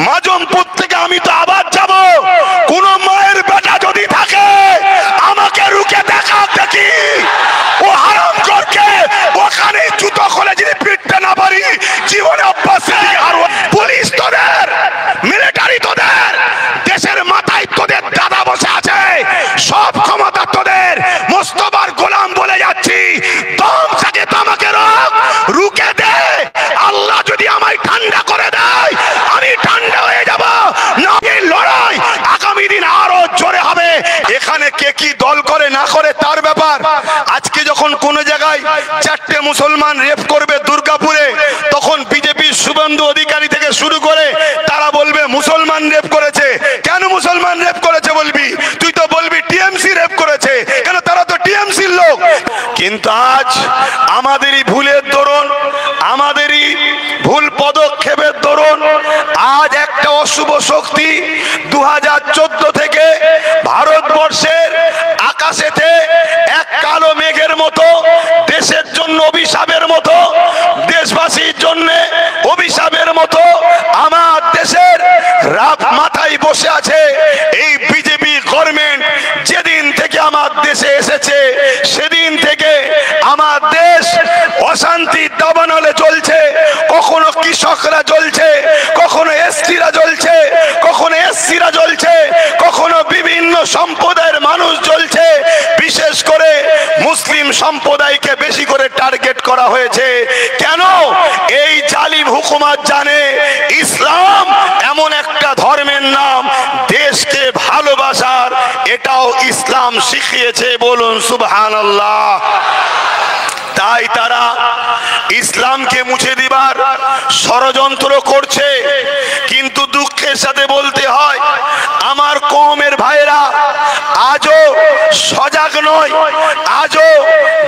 মাজমপুর থেকে আমি তো আবার যাব, কোন মায়ের বেটা যদি থাকে আমাকে রুকে দেখা দেখি, ও হারাম করকে ওখানে জুতো খুলে যদি পিটতে না পারি জীবনে অভ্যাস থেকে হারবো। পুলিশ তোদের, মিলিটারি তোদের, দেশের মাথায় তোদের দাদা বসে আছে, সব ক্ষমতা তোদের। মোস্তফার গোলাম বলে যাচ্ছি, দম থাকে তো আমাকে রুকে দে। আল্লাহ যদি আমায় ঠান্ডা করে দেয় আমি ঠান্ডা হয়ে যাব, না এই লড়াই আগামী দিন আরো জোরে হবে। এখানে কে কি দল করে না করে তার ব্যাপার। আজকে যখন কোন জায়গায় 4টে মুসলমান রেপ করবে দুর্গাপুরে, তখন বিজেপির শুভেন্দু অধিকারী থেকে শুরু করে তারা বলবে মুসলমান রেপ করেছে। কেন মুসলমান রেপ করেছে বলবি? তুই তো বলবি টিএমসি রেপ করেছে, কেন তারা তো টিএমসির লোক। কিন্তু আজ আমাদেরই ভুলের দরুন, আমাদেরই ভুল পদক্ষেপের দরুন আজ একটা অশুভ শক্তি 2014 থেকে ভারতবর্ষের আকাশেতে এক কালো মেঘের মতো, দেশের জন্য অভিশাপের মতো, দেশবাসীর জন্য অভিশাপের মতো আমার দেশের রাত মাথায় বসে আছে। এই বিজেপি গভর্নমেন্ট যেদিন থেকে আমার দেশে এসেছে সেদিন থেকে আমার দেশ অশান্তির দাবানলে চলছে। কখনো কৃষকরা জ্বলছে, কখনো এসটিরা জ্বলছে, কখনো এসসিরা জ্বলছে, কখনো বিভিন্ন সম্প্রদায়ের মানুষ জ্বলছে। বিশেষ করে মুসলিম সম্প্রদায়কে বেশি করে টার্গেট করা হয়েছে। কেন? এই জালিম হুকুমত জানে ইসলাম এমন একটা ধর্মের নাম, দেশকে ভালোবাসার এটাও ইসলাম শিখিয়েছে। বলুন সুবহানাল্লাহ। তাই তারা ইসলামকে মুছে দিবার ষড়যন্ত্র করছে। কিন্তু দুঃখের সাথে বলতে হয় আমার কওমের ভাইরা আজও সজাগ নয়, আজও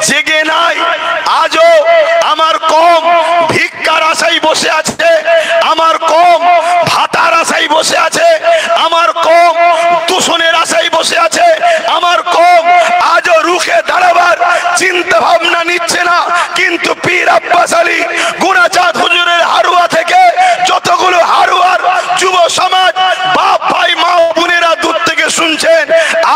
জেগে নাই, আজও আমার কওম ভিক্ষার আশায় বসে আছে, আমার কওম ভাতার আশায় বসে আছে, আমার কওম দূষণের আশায় বসে আছে, আমার কওম আজও রুখে দাঁড়াবার চিন্তা ভাবনা নিচ্ছে না। কিন্তু পীর আব্বাস আলী গুনাচাঁদ হুজুরের হারুয়া থেকে যতগুলো হারুয়ার যুব সমাজ, বাপ ভাই মা বোনেরা দূর থেকে শুনছেন,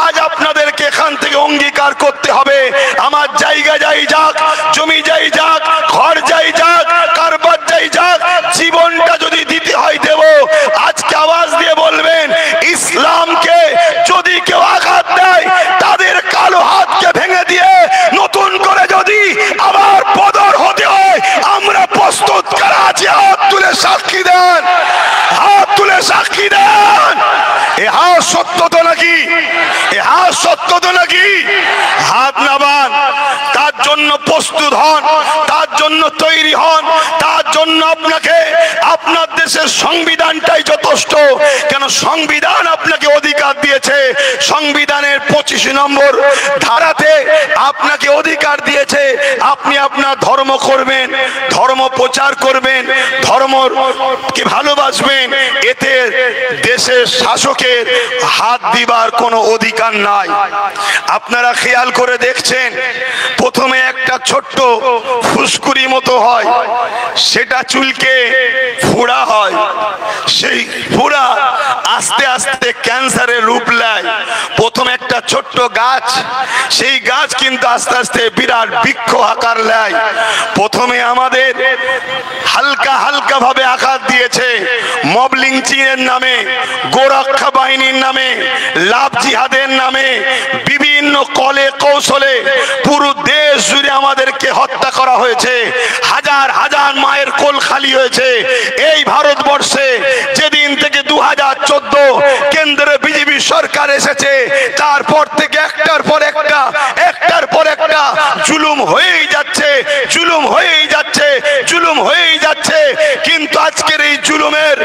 আজ আপনাদেরকে এখান থেকে অঙ্গীকার করতে হবে আমার জায়গা যাই যাক, জমি যাই যাক, ঘর যাই যাক, কারবার যাই যাক, জীবনটা যদি দিতে হয় দেব। আজকে আওয়াজ দিয়ে বলবেন ইসলামকে যদি কেউ আঘাত দেয় তাদের কালো হাতকে ভেঙে দিয়ে নতুন করে যদি আবার বদর হতে হয় আমরা প্রস্তুত করা আছি। হাত তুলে সাক্ষী দেন, হাত তুলে সাক্ষী দেন। এ হাত সত্য তো নাকি? এ হাত সত্য তো নাকি? হাত নামান, তার জন্য প্রস্তুত হন, তার জন্য তৈরি হন, তার জন্য আপনাকে আপনার দেশের সংবিধানটাই যথেষ্ট। কেন? সংবিধান আপনাকে অধিকার দিয়েছে, সংবিধানের 25 নম্বর ধারাতে আপনাকে অধিকার দিয়েছে আপনি আপনার ধর্ম করবেন, ধর্ম প্রচার করবেন, ধর্মকে ভালোবাসবেন। এতে দেশের শাসকের হাত দিবার কোনো অধিকার নাই। আপনারা খেয়াল করে দেখছেন প্রথমে একটা ছোট্ট ফুসকুড়ি মতো হয়, সেটা চুলকে ফোড়া হয়, সেই ফোড়া আস্তে আস্তে ক্যান্সারের রূপ নেয়। প্রথম একটা ছোট্ট গাছ, সেই গাছ কিন্তু আস্তে আস্তে বিরাট বৃক্ষ আকার নেয়। প্রথমে আমাদের হালকা হালকা ভাবে আঘাত দিয়েছে মব লিঞ্চিং এর নামে, গোরক্ষা বাহিনীর নামে, লাভ জিহাদের নামে, বিভিন্ন কলে কৌশলে পুরো দেশ জুড়ে আমাদেরকে হত্যা করা হয়েছে। হাজার হাজার মায়ের কোল খালি হয়েছে এই ভারতবর্ষে। যেদিন থেকে 2014 কেন্দ্রে বিজেপি সরকার এসেছে তারপর থেকে একটার পর একটা, একটার পর একটা জুলুম হয়েই যাচ্ছে, জুলুম হয়েই যাচ্ছে, জুলুম হয়েই যাচ্ছে। কিন্তু আজকের এই জুলুমের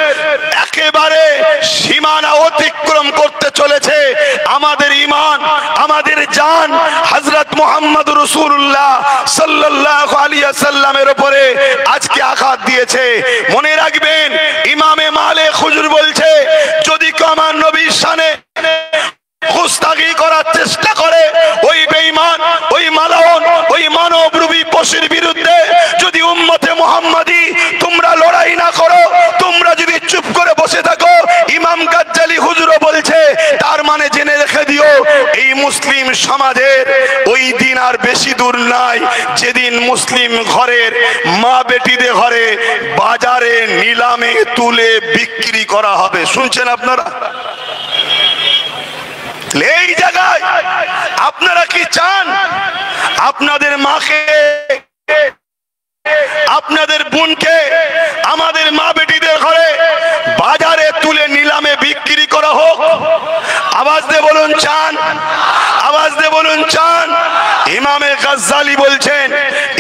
একেবারে সীমানা অতিক্রম করতে চলেছে আমাদের ঈমান, আমাদের জান হযরত মুহাম্মদ রাসূলুল্লাহ সাল্লাল্লাহু আলাইহি ওয়াসাল্লামের উপরে আজকে আঘাত দিয়েছে। মনে রাখবেন ইমামে মালিক হুজুর বলছে যদি কেউ আমার নবীর শানে গুস্তাখি করার চেষ্টা করে, ওই বেঈমান, ওই মালাউন, ওই মানবরূপী পশুর বিরুদ্ধে যদি উম্মতে মুহাম্মাদি তোমরা লড়াই না করো, তোমরা যদি চুপ করে বসে থাকো, মুসলিম সমাজের ওই দিন আর বেশি দূর নাই যেদিন মুসলিম ঘরের মা বেটিদের ঘরে বাজারে নিলামে তুলে বিক্রি করা হবে। শুনছেন আপনারা? এই জায়গায় আপনারা কি চান আপনাদের মাকে, আপনাদের বোনকে, আমাদের মা বেটিদের ঘরে বাজারে তুলে নিলামে বিক্রি করা হোক? আওয়াজ দিয়ে বলুন চান? আওয়াজ দিয়ে বলুন চান? ইমামে গাজ্জালি বলছেন,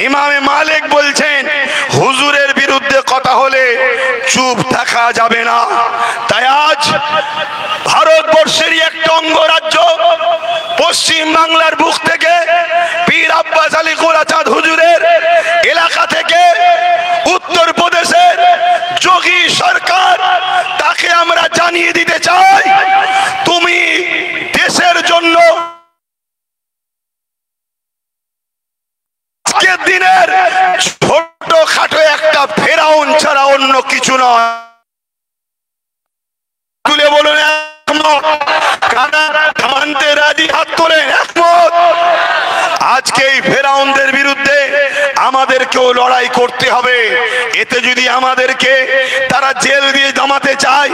ইমামে মালিক বলছেন, হুজুরের বিরুদ্ধে কথা হলে চুপ থাকা যাবে না। তাই আজ ভারতবর্ষেরই একটা অঙ্গরাজ্য পশ্চিম বাংলার বুক থেকে পীর আব্বাস আলী গোরাচাঁদ হুজুরের এলাকা থেকে উত্তর প্রদেশের যোগী সরকার, তাকে আমরা জানিয়ে দিতে চাই, তুমি দেশের জন্য আজকের দিনের ছোট খাটো একটা ফেরাউন ছাড়া অন্য কিছু নয়। তুলে বলুন একমত? মানতে রাজি? হাত তোলেন একমত? আজকে এই ফেরাউনদের বিরুদ্ধে আমাদেরকেও লড়াই করতে হবে। এতে যদি আমাদেরকে তারা জেল দিয়ে জমাতে চায়,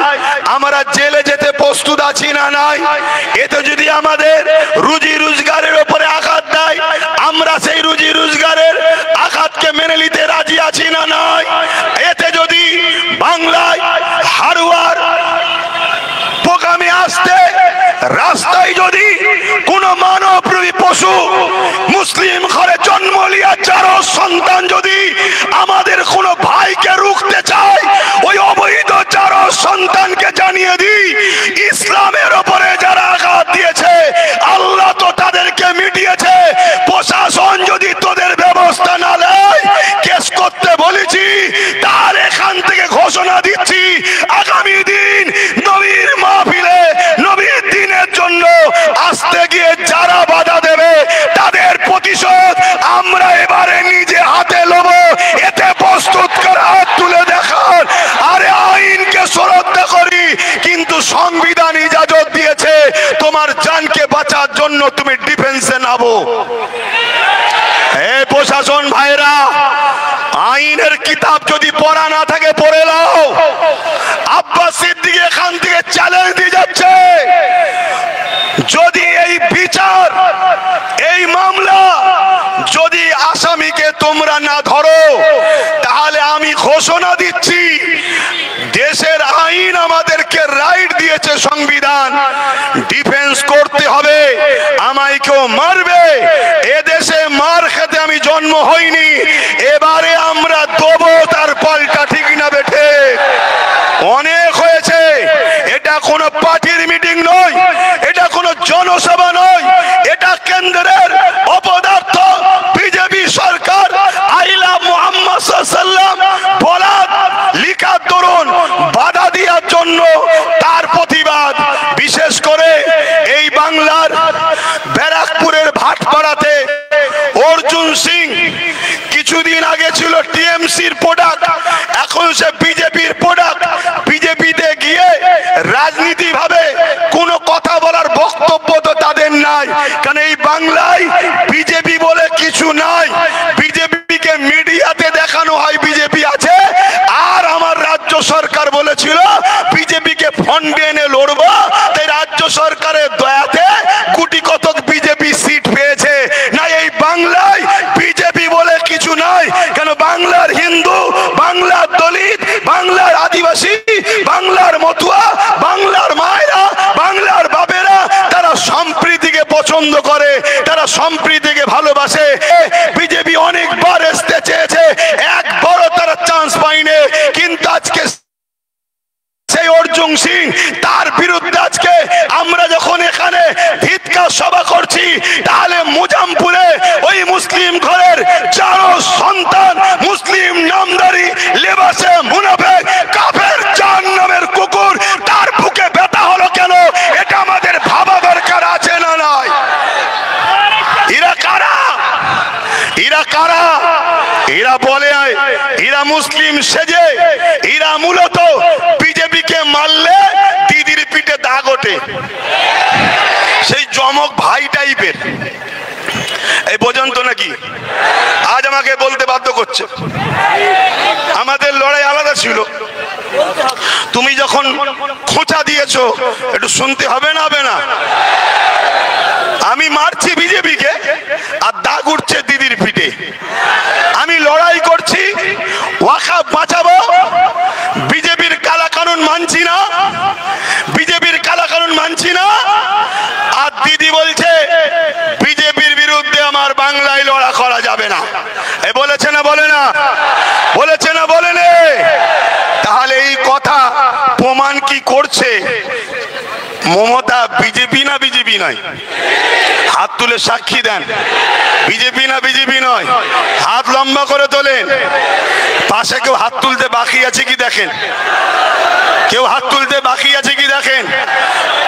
আমরা জেলে যেতে প্রস্তুত আছি না নাই? এতে যদি আমাদের রুজি রোজগারের উপরে আঘাত দেয়, আমরা সেই রুজি রোজগারের আঘাতকে মেনে নিতে রাজি আছি না নাই? এতে যদি বাংলায় হারুয়ার পোকামে আসতে রাস্তায় যদি কোন মানবরূপী পশু মুসলিম ঘরে জন্ম লিয়া চারো সন্তান যদি আমাদের কোন ভাইকে রুখতে চায়, ওই অবৈধ চারো সন্তানকে জানিয়ে দিই, ইসলামের উপরে যারা আঘাত দিয়েছে আল্লাহ তো তাদেরকে মিটিয়েছে। প্রশাসন যদি তোদের ব্যবস্থা না নেয়, কেস করতে বলেছি, তার এখান থেকে ঘোষণা দিচ্ছি, আগামী দিন নবীর মাহফিলে নবীর দিনের জন্য আসতে গিয়ে যারা বাধা দেবে তাদের প্রতিশোধ আমরা এবারে নিজে হাতে নেব। এতে প্রস্তুত করে হাত তুলে দেখান। আরে আইনকে শ্রদ্ধা করি, কিন্তু সংবিধান ইজাজত দিয়েছে তোমার জানকে বাঁচার জন্য তুমি ডিফেন্সে নামো। এই প্রশাসন ভাইরা, আইনের কিতাব যদি পড়া না থাকে পড়ে নাও। আব্বাস সিদ্দিকী এখান থেকে চ্যালেঞ্জ দিয়ে যাচ্ছে, যদি এই বিচার, এই মামলা যদি আসামিকে তোমরা না ধরো, তাহলে আমি ঘোষণা দিচ্ছি, দেশের আইন আমাদেরকে রাইট দিয়েছে, সংবিধান, ডিফেন্স করতে হবে। আমায় কেউ মারবে, এদেশে মার খেতে আমি জন্ম হইনি, এবারে আমরা দেবো তার পাল্টা। ঠিক না বেঠে? অনেক হয়েছে। এটা কোনো পার্টির মিটিং নয়, এটা কোনো জনসভা নয়, এটা কেন্দ্রের অপদার্থ বিজেপি সরকার আইলা মুহাম্মদ সাল্লাল্লাহু বলার লিখার দরুন বাধা দেওয়ার জন্য তার প্রতিবাদ। বিশেষ করে এই বাংলার ব্যারাকপুরের ভাটপাড়াতে অর্জুন সিং কিছুদিন আগে ছিল টিএমসির প্রোডাক্ট, এখন সে বিজেপির প্রোডাক্ট। বিজেপিতে গিয়ে রাজনীতি ভাবে কোনো কথা বলার বক্তব্য তো তাদের নাই, কারণ এই বাংলায় বিজেপি বলে কিছু নাই। বিজেপিকে মিডিয়াতে দেখানো হয় বিজেপি আছে, আর আমার রাজ্য সরকার বলেছিল বিজেপিকে ফন্ডে এনে লড়বো, তাই রাজ্য সরকারের দয়াতে কোটি কতক বিজেপি সিট পেয়েছে। না, এই বাংলায় বিজেপি বলে কিছু নাই, কেন বাংলার হিন্দু, বাংলার দলিত, বাংলার আদিবাসী, বাংলার মতুয়া, বাংলার মায়েরা, বাংলার বাপেরা তারা সম্প্রীতিকে পছন্দ করে, তারা সম্প্রীতিকে ভালোবাসে। বিজেপি অনেকবার আসতে চেয়েছে, একবারও তারা চান্স পায়নি, কিন্তু আজকে সেই অর্জুন সিং, তার বিরুদ্ধে আজকে আমরা যখন এখানে ধিক্কার সভা করছি, তাহলে মুজামপুরে ওই মুসলিম ঘরের চারো সন্তান মুসলিম নামদারি লেবাসে মুনাফেক কাফের জাহান্নামের কুকুর, তার বুকে ব্যথা হলো কেন? এটা আমাদের ভাবা দরকার আছে না নাই? এরা কারা? এরা কারা? এরা বলে এরা মুসলিম সেজে, এরা মূলত বিজেপিকে মারলে দিদির পিঠে দাগ ওঠে। সেই জমক ভাইটা টাইপের, এই বোঝেন তো নাকি? আজ আমাকে বলতে বাধ্য করছে। আমাদের লড়াই আলাদা ছিল। তুমি যখন খোঁচা দিয়েছো একটু শুনতে হবে না? হবে না? আমি মারছি বিজেপিকে আর দাগ উঠছে দিদির পিঠে। আমি লড়াই করছি ওয়াকফ বাঁচাবো, বিজেপির কালা কানুন মানছি না, বিজেপির কালা কানুন মানছি না, আর দিদি বলছে বিজেপির বিরুদ্ধে আমার বাংলায় লড়া করা যাবে না। এ বলেছে না বলে না? বলেছে না বলে নে? তাহলে এই কথা প্রমাণ কি করছে? মমতা বিজেপি না বিজেপি নয়? হাত তুলে সাক্ষী দেন। বিজেপি না বিজেপি নয়? হাত লম্বা করে তোলেন। পাশে কেউ হাত তুলতে বাকি আছে কি দেখেন? কেউ হাত তুলতে বাকি আছে কি দেখেন?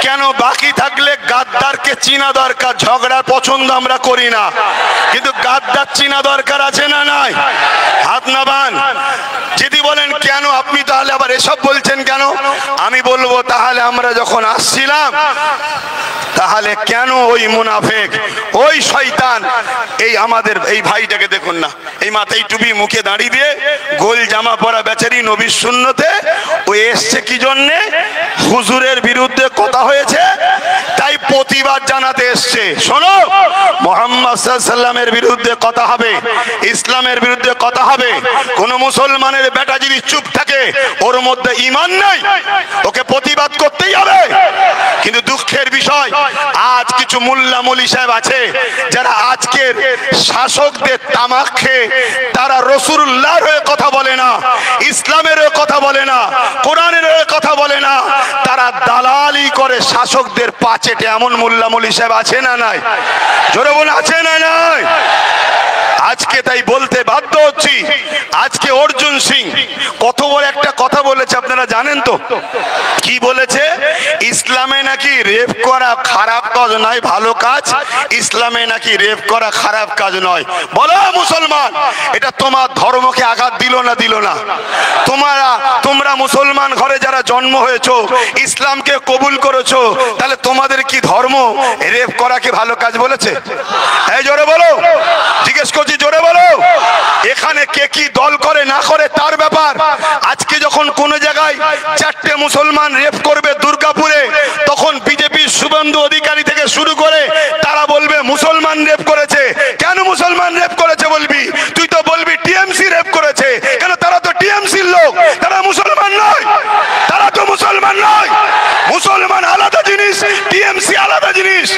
কেন বাকি থাকলে গাদ্দারকে চিনা দরকার। ঝগড়া পছন্দ আমরা করি না, কিন্তু গাদ্দার চিনা দরকার আছে না নাই? হাত নামান। যদি বলেন কেন আপনি তাহলে আবার এসব বলছেন কেন, আমি বলবো তাহলে আমরা যখন আসছিলাম তাহলে কেন ওই মুনাফেক, ওই শয়তান, এই আমাদের এই ভাইটাকে দেখুন না, এই মাথায় টুপি মুখে দাঁড়িয়ে দিয়ে গোল জামা পরা বেচারি নবীর সুন্নতে ও এসছে কি জন্যে? হুজুরের বিরুদ্ধে কথা হয়েছে তাই প্রতিবাদ জানাতে এসছে। শোনো, মুহাম্মদ সাল্লাল্লাহু আলাইহি ওয়াসাল্লামের বিরুদ্ধে কথা হবে, ইসলামের বিরুদ্ধে কথা হবে। কোন মুসলমানের বেটা যদি চুপ থাকে ওর মধ্যে ঈমান নাই, ওকে প্রতিবাদ করতেই হবে। কিন্তু দুঃখের বিষয় আজ কিছু মোল্লা মৌলী সাহেব আছে যারা আজকের শাসকদের তামাক খেয়ে তারা রাসূলুল্লাহর হয়ে কথা বলে না, ইসলামের হয়ে কথা বলে না, কোরআনের হয়ে কথা বলে না, তারা দালালি করে শাসকদের পাচেটে। এমন মোল্লা মৌলী সাহেব আছে না নাই? জোরে বলে আছে না নাই? আজকে তাই বলতে বাধ্য হচ্ছি, আজকে অর্জুন সিং কত বড় একটা কথা বলেছে আপনারা জানেন তো? কি বলেছে? ইসলামে নাকি রেপ করা খারাপ কাজ নয়, ভালো কাজ। ইসলামে নাকি রেপ করা খারাপ কাজ নয়। বলো মুসলমান, এটা তোমার ধর্মকে আঘাত দিল না? দিল না? তোমরা মুসলমান ঘরে যারা জন্ম হয়েছো, ইসলামকে কবুল করেছো, তাহলে তোমাদের কি ধর্ম রেপ করাকে ভালো কাজ বলেছে? এই জোরে বলো, জিজ্ঞেস করছি, জোরে বলো। এখানে কে কি দল করে না করে তার ব্যাপার। আজকে যখন কোন জায়গায় চারটে মুসলমান রেপ করবে দুর্গাপুরে, তখন বিজেপির শুভেন্দু অধিকারী থেকে শুরু করে তারা বলবে মুসলমান রেপ করেছে। কেন মুসলমান রেপ করেছে বলবি? তুই তো বলবি টিএমসি রেপ করেছে। কেন? তারা তো টিএমসির লোক, তারা মুসলমান নয়, তারা তো মুসলমান নয়। মুসলমান আলাদা জিনিস, টিএমসি আলাদা জিনিস।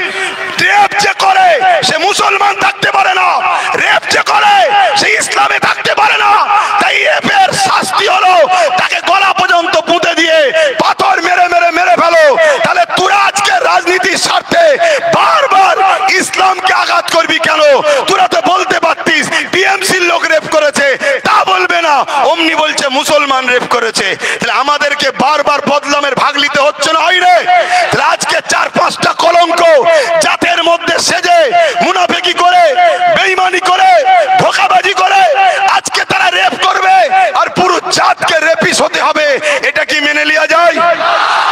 রেপ যে করে সে মুসলমান থাকতে পারে না, রেপ যে করে সে ইসলামে থাকতে পারে না। তাই রেপের শাস্তি হলো তাকে গলা পর্যন্ত পুঁতে দিয়ে পাথর মেরে মেরে মেরে ফেলো। তাহলে তোরা আজকে রাজনীতির স্বার্থে বারবার ইসলামকে আঘাত করবি কেন? তোরা তো বলতে পারতিস টিএমসির লোক রেপ করেছে, তা বলবে না, অমনি বলছে মুসলমান রেপ করেছে। তাহলে আমাদেরকে বারবার বদলামের ভাগ নিতে হচ্ছে না? হয় রে? তাহলে আজকে 4-5টা কলঙ্ক জাতের মধ্যে সেজে মুনাফিকি করে, বেঈমানি করে, ধোঁকাবাজি করে আজকে তারা রেপ করবে আর পুরো জাতকে রেপিস হতে হবে। এটা কি মেনে লিয়া যায়?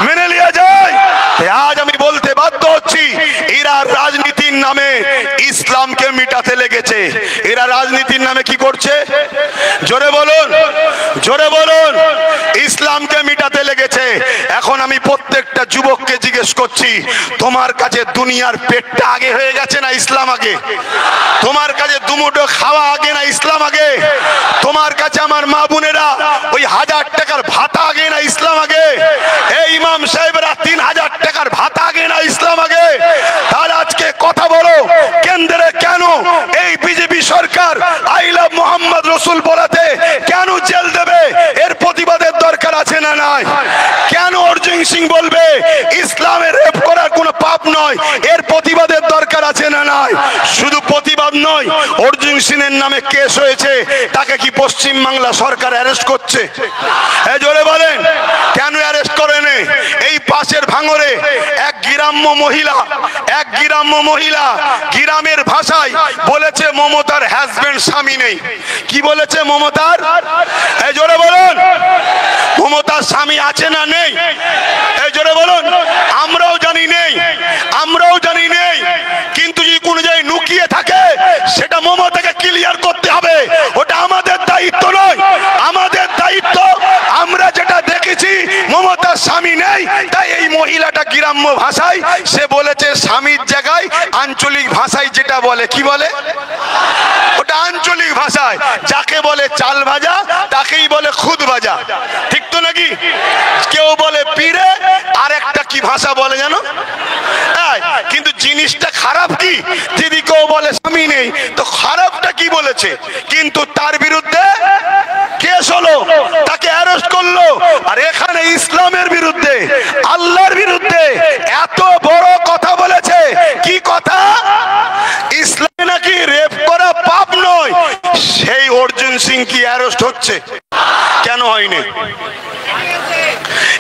মেনে লিয়া যায়? আজ আমি বলতে বাধ্য হচ্ছি, এরা রাজনীতির নামে ইসলামকে মিটাতে লেগেছে। এরা রাজনীতির নামে কি করছে? জোরে বলুন, জোরে বলুন। ইসলামকে মিটাতে লেগেছে। এখন আমি প্রত্যেকটা যুবককে জিজ্ঞেস করছি, তোমার কাছে দুনিয়ার পেটটা আগে হয়ে গেছে না ইসলাম আগে? তোমার কাছে দুমুঠো খাওয়া আগে না ইসলাম আগে? তোমার কাছে আমার মা বোনেরা ওই 1000 টাকার ভাতা আগে না ইসলাম আগে? এই ইমাম সাহেবরা 3000 টাকার ভাতা আগে না ইসলাম আগে? তাহলে আজকে কথা বলো, কেন্দ্রে কেন এই BJP Sarkar I love Mohammad রসুল বলাতে কেন জেল দেবে? এর প্রতিবাদের দরকার আছে না নাই? কেন অর্জুন সিং বলবে ইসলামের রেপ করার কোনো পাপ নয়? এর প্রতিবাদের দরকার আছে না নাই? শুধু প্রতিবাদ নয়, অর্জুন সিং এর নামে কেস হয়েছে, তাকে কি পশ্চিম বাংলা সরকার অ্যারেস্ট করছে? এই জোরে বলেন, কেন অ্যারেস্ট করেনি? এই পাশের ভাঙরে এক গ্রাম্য মহিলা গ্রামের ভাষায় বলেছে মমতার হাজবেন্ড স্বামী নেই। কি বলেছে মমতার? এই জোরে বলুন, মমতার স্বামী আছে না নেই? এই জোরে বলুন। আমরাও জানি নেই, আমরাও জানি নেই, কিন্তু তার স্বামী নেই, তাই এই মহিলাটা গ্রাম্য ভাষায় সে বলেছে স্বামীর জায়গায় আঞ্চলিক ভাষায় যেটা বলে, কি বলে ওটা আঞ্চলিক ভাষায় যাকে বলে চাল ভাজা তাকেই বলে খুদ ভাজা, ঠিক তো নাকি? কেউ বলে পিড়ে, আর একটা কি ভাষা বলে জানো? কিন্তু জিনিসটা খারাপ কি, যদি কেউ বলে স্বামী নেই তো খারাপটা কি বলেছে? কিন্তু তার বিরুদ্ধে কেস হলো, তাকে অ্যারেস্ট করলো। আর এখানে ইসলামের বিরুদ্ধে, আল্লাহর বিরুদ্ধে এত বড় কথা বলেছে। কি কথা? ইসলামে নাকি রেপ করা পাপ নয়। সেই অর্জুন সিং কি অ্যারেস্ট হচ্ছে? কেন হয়নি?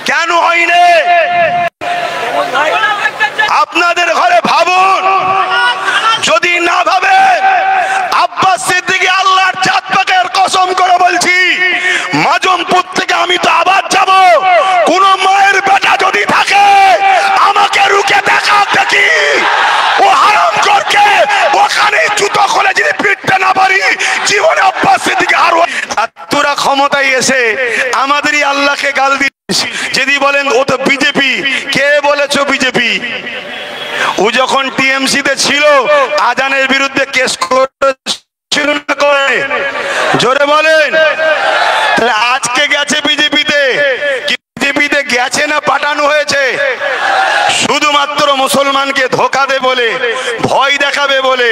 কেন হয়নি? আপনাদের ঘরে ভাবুন, যদি না ভাবে, আব্বাস সিদ্দিকী আল্লাহর জাত পাকের কসম করে বলছি, মাজমপুর থেকে আমি তো আবার যাব। কোন মায়ের বেটা যদি থাকে আমাকে রুকে দেখা দেখি, ও হারামখোরকে ওখানে জুতো খুলে যদি পিটতে না পারি, জীবনে আব্বাস সিদ্দিকী আর তোরা ক্ষমতায় এসে আমাদেরই আল্লাহকে গাল দিস। যদি বলেন ও তো বিজেপি, কে বলেছো বিজেপি? ও যখন টিএমসি তে ছিল আজানের বিরুদ্ধে কেস করেছিল না করে? জোরে বলেন। তাহলে আজকে গেছে বিজেপিতে, বিজেপিতে গেছে না পাঠানো হয়েছে? শুধুমাত্র মুসলমানকে ধোকা দে বলে, ভয় দেখাবে বলে।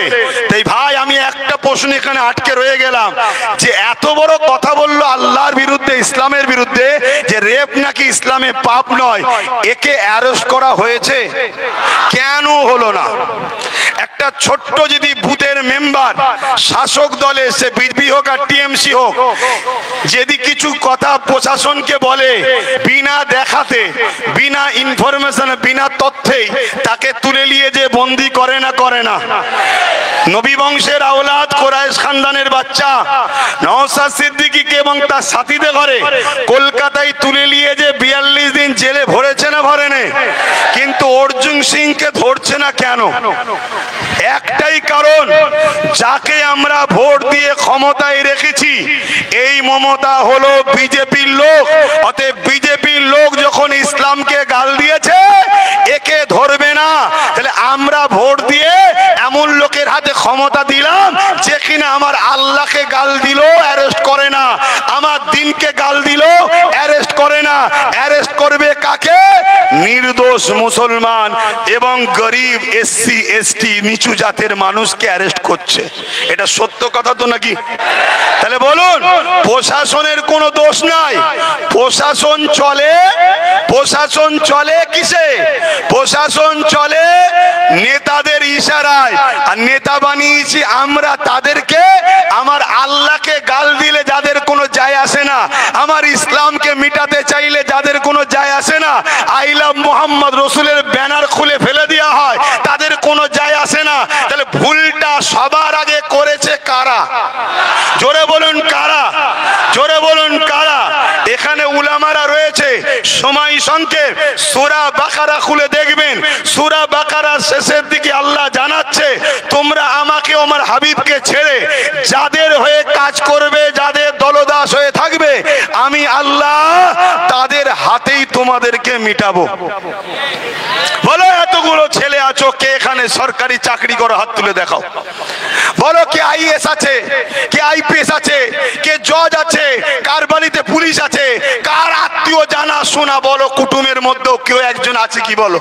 তাই ভাই আমি একটা প্রশ্ন এখানে আটকে রয়ে গেলাম, যে এত বড় কথা বললো আল্লাহর বিরুদ্ধে, ইসলামের বিরুদ্ধে, যে রেপ নাকি ইসলামে পাপ নয়, একে অ্যারেস্ট করা হয়েছে, কেন হলো না? একটা ছোট্ট যদি বুথের মেম্বার শাসক দলে, সে বিজেপি হোক আর টিএমসি হোক, যদি কিছু কথা প্রশাসনকে বলে বিনা দেখাতে, বিনা ইনফরমেশন, বিনা তথ্যেই তাকে তুলে নিয়ে যে বন্দি করে না? করে না? নবী বংশের আওলাদ কুরাইশ খানদানের বাচ্চা নওশাদ সিদ্দিকীকে এবং তার সাথীদের ঘরে কলকাতায় তুলে নিয়ে যে 42 দিন জেলে ভরেছে না ভরেনি? কিন্তু অর্জুন সিংকে ধরছে না কেন? একটাই কারণ, যাকে আমরা ভোট দিয়ে ক্ষমতায় রেখেছি এই মমতা হলো বিজেপির লোক। অতএব বিজেপির লোক যখন ইসলামকে গাল দিয়েছে, একে ধরবে না। তাহলে আমরা ভোট দিয়ে এমন লোকের হাতে ক্ষমতা দিলাম যে কিনা আমার আল্লাহকে গাল দিল অ্যারেস্ট করে না, আমার দিনকে গাল দিল অ্যারেস্ট করে না। অ্যারেস্ট করবে কাকে? নির্দোষ মুসলমান এবং গরিব, এসসি এসটি, নিচু জাতের মানুষকে অ্যারেস্ট করছে। এটা সত্য কথা তো নাকি? তাহলে বলুন, প্রশাসনের কোনো দোষ নাই। প্রশাসন চলে, প্রশাসন চলে কিসে? প্রশাসন চলে নেতাদের ইশারায়। আর নেতা বানিয়েছি আমরা তাদেরকে, আমার আল্লাহকে গাল দিলে যাদের কোনো যায় আসে না, আমার ইসলামকে মিটাতে চাইলে যাদের কোনো যায় আসে না, আই লাভ মোহাম্মদ রসুলের ব্যানার খুলে ফেলে দেওয়া হয়, তাদের কোনো যায় আসে না। তাহলে ভুলটা সবার আগে করেছে কারা? জোরে বলুন কারা? জোরে বলুন কারা? এখানে উলামারা রয়েছে, সময় সংক্ষেপ, সূরা বাকারা খুলে দেখবেন। সূরা বাকারার শেষের দিকে আল্লাহ জানাচ্ছে, তোমরা আমাকে আমার হাবিবকে ছেড়ে যাদের হয়ে কাজ করবে, যাদের দলদাস হয়ে থাকবে, আমি আল্লাহ তাদের হাতেই তোমাদেরকে মিটাবো। বলো এতগুলো ছেলে আছো, কে এখানে সরকারি চাকরি করে? হাত তুলে দেখাও। বলো কে আইএস আছে, কে আইপিএস আছে, কে জজ আছে, কার বাড়িতে পুলিশ আছে, কার আত্মীয় জানা শোনা বলো কুটুমের মধ্যেও কেউ একজন আছে কি? বলো।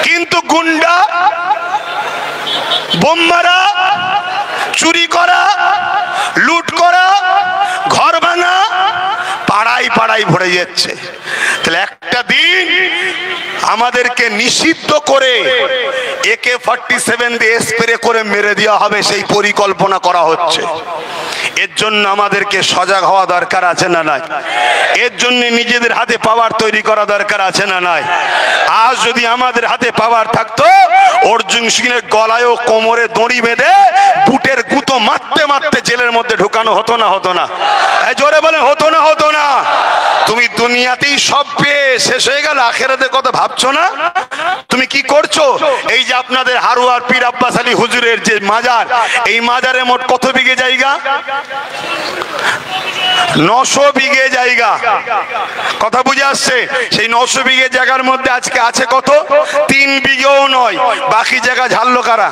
কিন্তু গুন্ডা, বোম মারা, চুরি করা, লুট করা, ঘর ভাঙা, পাড়ায় পাড়ায় ভরে যাচ্ছে। তাহলে একটা দিন আমাদেরকে নিষিদ্ধ করে AK-47 দিয়ে স্প্রে করে মেরে দেওয়া হবে, সেই পরিকল্পনা করা হচ্ছে। এর জন্য আমাদেরকে সজাগ হওয়া দরকার আছে না নাই? এর জন্য নিজেদের হাতে পাওয়ার তৈরি করা দরকার আছে না নাই? আজ যদি আমাদের হাতে পাওয়ার থাকতো, অর্জুন সিংয়ের গলায় ও কোমরে দড়ি বেঁধে বুটের গুঁতো মারতে মারতে জেলের মধ্যে ঢুকানো হতো না? হতো না? জোরে বলেন, হতো না? হতো না? তুমি দুনিয়াতেই সব পেয়ে শেষ হয়ে গেল, আখেরাতের কথা ভাবছো ভাবছো না তুমি কি করছো? এই যে আপনাদের হারুয়ার পীর আব্বাস আলী হুজুরের যে মাজার, এই মাজারে মোট কত বিঘে জায়গা? 900 বিঘে জায়গা। কথা বুঝে আসছে? সেই 900 বিঘে জায়গার মধ্যে আজকে আছে কত? 3 বিঘেও নয়। বাকি জায়গা ঝাড়লো কারা?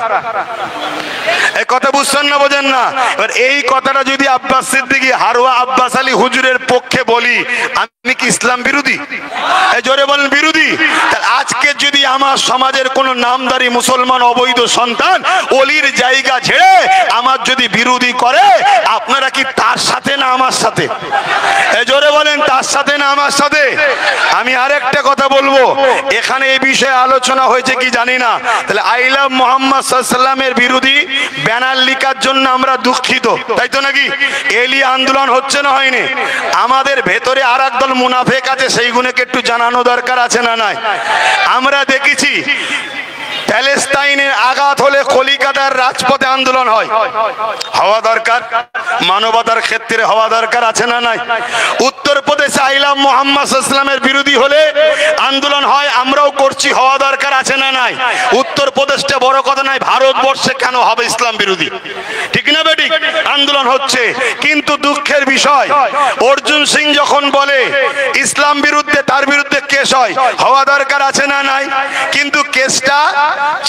এই কথা বুঝছেন না, বোঝেন না? এবার এই কথাটা যদি আব্বাস সিদ্দিকী হারুয়া আব্বাস আলী হুজুরের পক্ষে বলি, আমি কি ইসলাম বিরোধী? জোরে বলেন বিরোধী। তাহলে আজকে যদি আমার সমাজের কোন নামদারি মুসলমান অবৈধ সন্তান অলির জায়গা ছেড়ে আমার যদি বিরোধী করে, আপনারা কি তার সাথে না আমার সাথে? জোরে বলেন, তার সাথে না আমার সাথে? আমি আরেকটা কথা বলবো, এখানে এই বিষয়ে আলোচনা হয়েছে কি জানি না। তাহলে আই লাভ মোহাম্মদ সাল্লাল্লাহু আলাইহি ওয়াসাল্লামের বিরোধী ব্যানার লিখার জন্য আমরা দুঃখিত, তাই তো নাকি? এলি আন্দোলন হচ্ছে না হয়নি? আমাদের ভেতরে আর একদল মুনাফেক আছে, সেইগুলোকে একটু জানানো দরকার আছে না নাই? আমরা দেখেছি প্যালেস্তাইনের আঘাত হলে কলিকাতার রাজপথে আন্দোলন হয়, হওয়া দরকার। মানবতার ক্ষেত্রে হওয়া দরকার আছে না নাই? উত্তরপ্রদেশে আইলাম মোহাম্মদ ইসলামের বিরোধী হলে আন্দোলন হয়, আমরাও করছি, হওয়া দরকার আছে না নাই? উত্তরপ্রদেশটা বড় কথা নাই, ভারতবর্ষে কেন হবে ইসলাম বিরোধী? ঠিক না বেঠিক? আন্দোলন হচ্ছে। কিন্তু দুঃখের বিষয়, অর্জুন সিং যখন বলে ইসলাম বিরুদ্ধে, তার বিরুদ্ধে কেস হয়, হওয়া দরকার আছে না নাই? কিন্তু কেসটা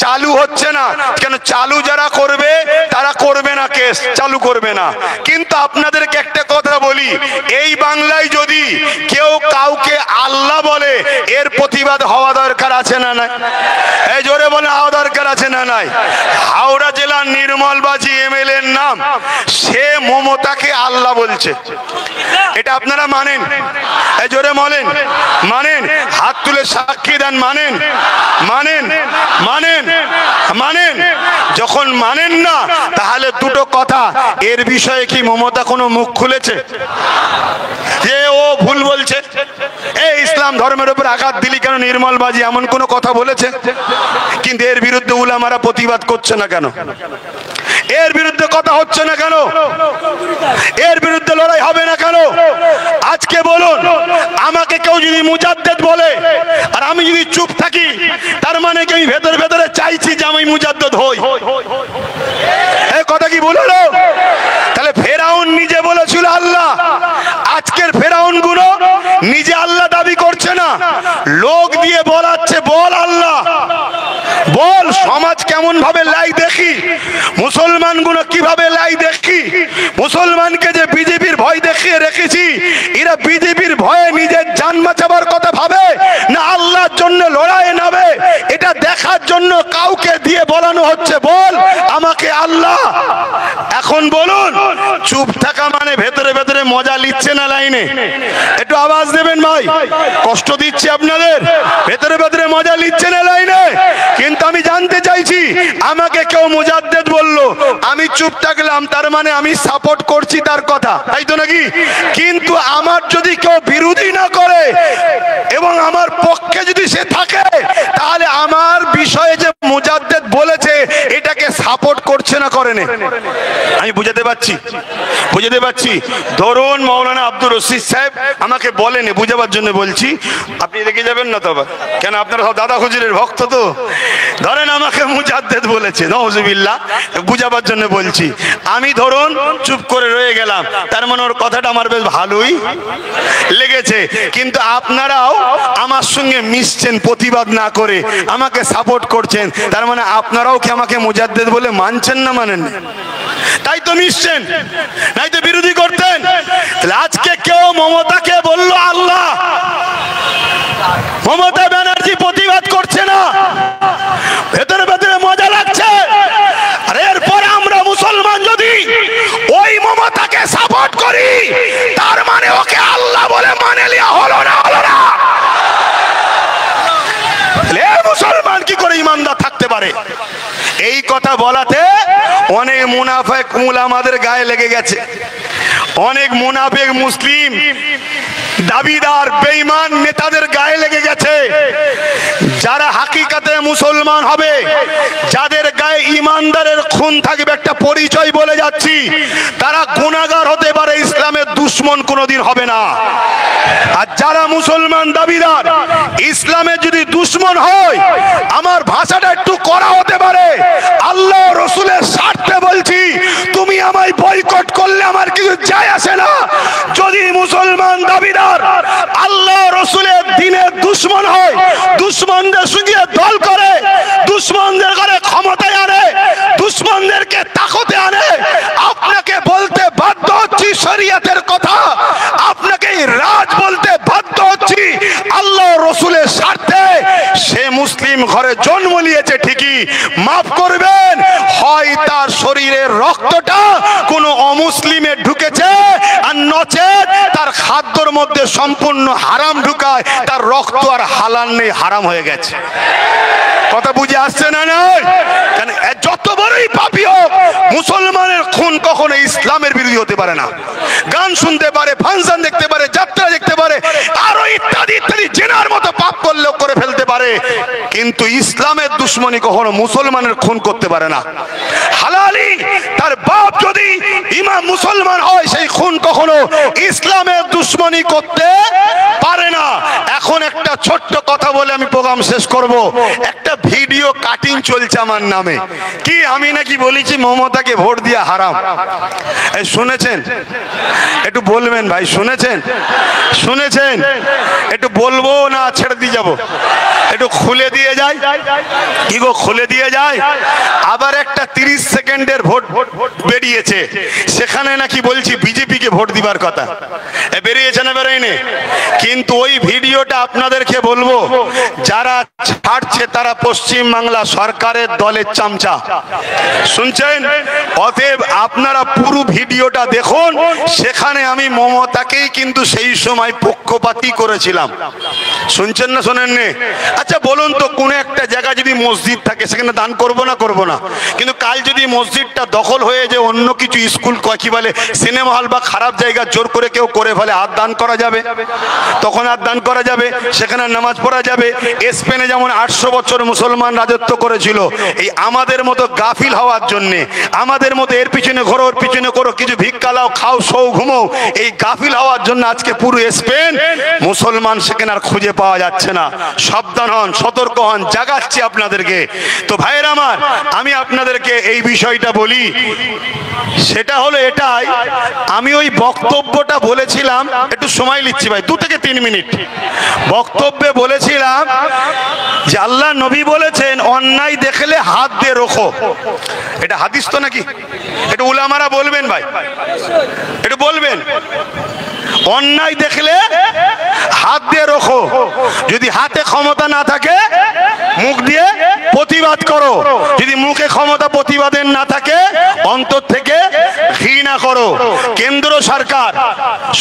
চালু হচ্ছে না কেন? চালু যারা করবে তারা করবে না, কেস চালু করবে না। কিন্তু আপনাদেরকে একটা কথা বলি, এই বাংলায় যদি কেউ কাউকে আল্লাহ বলে, এর প্রতিবাদ হওয়া দরকার আছে না নাই? এই জোরে বলে, হওয়া দরকার আছে না নাই? হাওড়া জেলার নির্মলবাজি এমএলএ এর নাম, সে মমতাকে আল্লাহ বলছে, এটা আপনারা মানেন? এই জোরে বলেন, মানেন? হাত তুলে সাক্ষী দেন, মানেন? মানেন? মানেন? মানেন? যখন মানেন না, তাহলে দুটো কথা, এর বিষয়ে কি মমতা কোনো মুখ খুলেছে যে ও ভুল বলছে? এই ইসলাম ধর্মের উপর আঘাত দিলি কেন নির্মলবাজি, এমন কোনো কথা বলেছে? কিন্তু এর বিরুদ্ধে উলামারা প্রতিবাদ করছে না কেন? এর বিরুদ্ধে কথা হচ্ছে না কেন? এর বিরুদ্ধে লড়াই হবে না কেন? আজকে বলুন, আমাকে কেউ যদি মুজাদ্দেদ বলে আর আমি যদি চুপ থাকি, তার মানে কি আমি ভেতরে ভেতরে চাইছি যে আমি মুজাদ্দেদ হই? এই কথা কি বলল? তাহলে ফেরাউন নিজে বলেছিল আল্লাহ, আজকের ফেরাউন গুলো নিজে আল্লাহ দাবি করছে না, লোক দিয়ে বলাচ্ছে বল আল্লাহ বল। সমাজ কেমন ভাবে লাই দেখি, মুসলমান গুলো কিভাবে লাই দেখি, মুসলমানকে যে বিজেপির ভয় দেখিয়ে রেখেছি, এরা বিজেপির ভয়ে নিজের জান বাঁচাবার কথা ভাবে না আল্লাহর জন্য লড়াই নামে, এটা দেখার জন্য কাউকে দিয়ে বলানো হচ্ছে বল আমাকে আল্লাহ। এখন বলুন, চুপ থাকা মানে ভেতরে ভেতরে মজা লিচ্ছে না লাইনে? একটু আওয়াজ দেবেন ভাই, কষ্ট দিচ্ছে আপনাদের? ভেতরে ভেতরে মজা লিচ্ছে না লাইনে? কিন্তু আমি জানতে চাইছি, আমাকে কেউ মুজাদ্দেদ বললো, আমি চুপ থাকলাম, তার মানে আমি সাপোর্ট করছি তার কথা, তাই তো নাকি? কিন্তু আমার যদি কেউ বিরোধী না করে এবং আমার পক্ষে যদি সে থাকে, তাহলে আমার বিষয়ে যে মুজাদ্দেদ বলেছে এটাকে সাপোর্ট করছে না করে না? আমি বুঝাতে পারছি? বুঝাতে পারছি? ধরুন মৌলানা আব্দুর রশিদ সাহেব আমাকে বলেন, বুঝাবার জন্য বলছি, আপনি রেখে যাবেন না তো? কেন, আপনারা সব দাদা হুজুরের ভক্ত তো। ধরেন আমাকে মুজাদ্দেদ বলেছে, নাউজুবিল্লাহ, বুঝাবার জন্য বলছি। আমি ধরুন চুপ করে রয়ে গেলাম, তার মানে ওর কথাটা আমার বেশ ভালোই লেগেছে। কিন্তু আপনারাও আমার সঙ্গে মিশছেন, প্রতিবাদ না করে আমাকে সাপোর্ট করছেন, তার মানে আপনারাও কি আমাকে মুজাদ্দেদ বলে মানছেন না মানেন? তাই তো মিশছেন, নাই তো বিরোধী করতেন। আজকে কেউ মমতাকে বলল আল্লাহ, মমতা ব্যানার্জি প্রতিবাদ করছে না, ভেতরে ভেতরে মজা লাগছে। আর এরপরে আমরা মুসলমান যদি ওই মমতাকে সাপোর্ট করি, তার মানে ওকে আল্লাহ বলে মানে লিয়া হলো না? হলো না? মুসলমান কি করে ইমানদার থাকতে পারে? এই কথা বলাতে অনেক মুনাফেক উলামাদের গায়ে লেগে গেছে। অনেক মুনাফেক মুসলিম দাবিদার বেঈমান নেতাদের গায়ে লেগে গেছে। যারা হাকিকাতে মুসলমান হবে, যাদের গায়ে ইমানদারের খুন থাকবে, একটা পরিচয় বলে যাচ্ছি, তারা গুনাহগার হতে পারে, ইসলামের দুশমন কোনোদিন হবে না। আর যারা মুসলমান দাবিদার, ইসলামের যদি দুশ্মন হয়, আমার ভাষাটা একটু কড়া হতে পারে, আল্লাহ রসুলের স্বার্থে বলছি, তুমি আমায় বয়কট করলে আমার কিছু যায় আসে না। যদি মুসলমান দাবিদার আল্লাহ রসুলের দিনের দুশ্মন হয়, দুশ্মনদের সঙ্গে দল করে, দুশ্মনদের ঘরে ক্ষমতায় আনে, দুশ্মনদেরকে তাকতে আনে, আপনাকে বলতে বাধ্য হচ্ছি শরীয়তের কথা, আপনাকে রাজ বলতে বাধ্য হচ্ছি আল্লাহ রসুলের স্বার্থে। সে মুসলিম ঘরে জন্ম নিয়েছে ঠিকই, মাফ করবেন, হয় তার শরীরের রক্তটা কোনো অমুসলিমে ঢুকেছে, আর নচেত তার খাদ্যর মধ্যে সম্পূর্ণ হারাম ঢুকায়, তার রক্ত আর হালাল নেই, হারাম হয়ে গেছে। কথা বুঝে আসছে না? নয় কেন? যত বড়ই পাপী হোক, মুসলমানের খুন কখনো ইসলামের বিরোধী হতে পারে না। গান শুনতে পারে, ফাংশন দেখতে পারে, যাত্রা দেখতে পারে, আরো ইত্যাদি ইত্যাদি জেনার মতো পাপ করলেও করে ফেলতে পারে, কিন্তু ইসলামের দুশ্মনী কখনো মুসলমানের খুন করতে পারে না। হালালি তার বাপ যদি ইমাম মুসলমান হয়, সেই খুন কখনো ইসলামের দুশ্মনী করতে পারে না। এখন একটা ছোট্ট কথা বলে আমি প্রোগ্রাম শেষ করব। একটা ভিডিও কাটিং চলছে আমার নামে, কি আমি নাকি বলেছি মমতাকে ভোট দিয়া হারাম। এই শুনেছেন? একটু বলবেন ভাই, শুনেছেন? শুনেছেন? একটু বলবো না ছেড়ে দিয়ে যাব? একটু খুলে দিয়ে যায়, কি গো খুলে দিয়ে যায়। আবার একটা 30 সেকেন্ডের ভোট বেরিয়েছে, সেখানে নাকি বলছি বিজেপিকে ভোট দিবার কথা। বেরিয়েছে না বেরোয়নি? কিন্তু ওই ভিডিওটা আপনাদেরকে বলবো, যারা ছাড়ছে তারা পশ্চিম বাংলা সরকারের দলের চামচা। শুনছেন? অতএব আপনারা পুরো ভিডিওটা দেখুন, সেখানে আমি মমতাকেই কিন্তু সেই সময় পক্ষপাতী করেছিলাম। শুনছেন না শোনেননি? আচ্ছা বলুন তো, কোন একটা জায়গা যদি মসজিদ থাকে সেখানে দান করব না করব না? কিন্তু কাল যদি মসজিদটা দখল হয়ে যে অন্য কিছু স্কুল কি বলে সিনেমা হল বা খারাপ জায়গা জোর করে কেউ করে ফেলে, আর দান করা যাবে? তখন আর দান করা যাবে, সেখানে নামাজ পড়া যাবে। স্পেনে যেমন 800 বছর মুসলমান রাজত্ব করেছিল, এই আমাদের মতো গাফিল হওয়ার জন্যে, আমাদের মতো এর পিছনে ঘোরো ওর পিছনে করো, কিছু ভিক্ষা লাও, খাও, শোও, ঘুমো, এই গাফিল হওয়ার জন্য আজকে পুরো স্পেন মুসলমান সেখানে আর খুঁজে পাওয়া যাচ্ছে না। সাবধান হন, সতর্ক হন, জাগাচ্ছি আপনাদেরকে। তো ভাইয়ের আমার, আমি আপনাদেরকে এই বিষয়টা বলি, সেটা হলো এটাই, আমি ওই বক্তব্যটা বলেছিলাম, একটু সময় নিচ্ছি ভাই, 2 থেকে 3 মিনিট। বক্তব্যে বলেছিলাম যে আল্লাহ নবী বলেছেন অন্যায় দেখলে হাত দিয়ে রোখো। এটা হাদিস তো নাকি? এটা উলামারা বলবেন ভাই, এটা বলবেন। অন্যায় দেখলে হাত দিয়ে রোখো, যদি হাতে ক্ষমতা না থাকে মুখ দিয়ে প্রতিবাদ করো, যদি মুখে ক্ষমতা প্রতিবাদের না থাকে অন্তর থেকে ঘৃণা করো। কেন্দ্র সরকার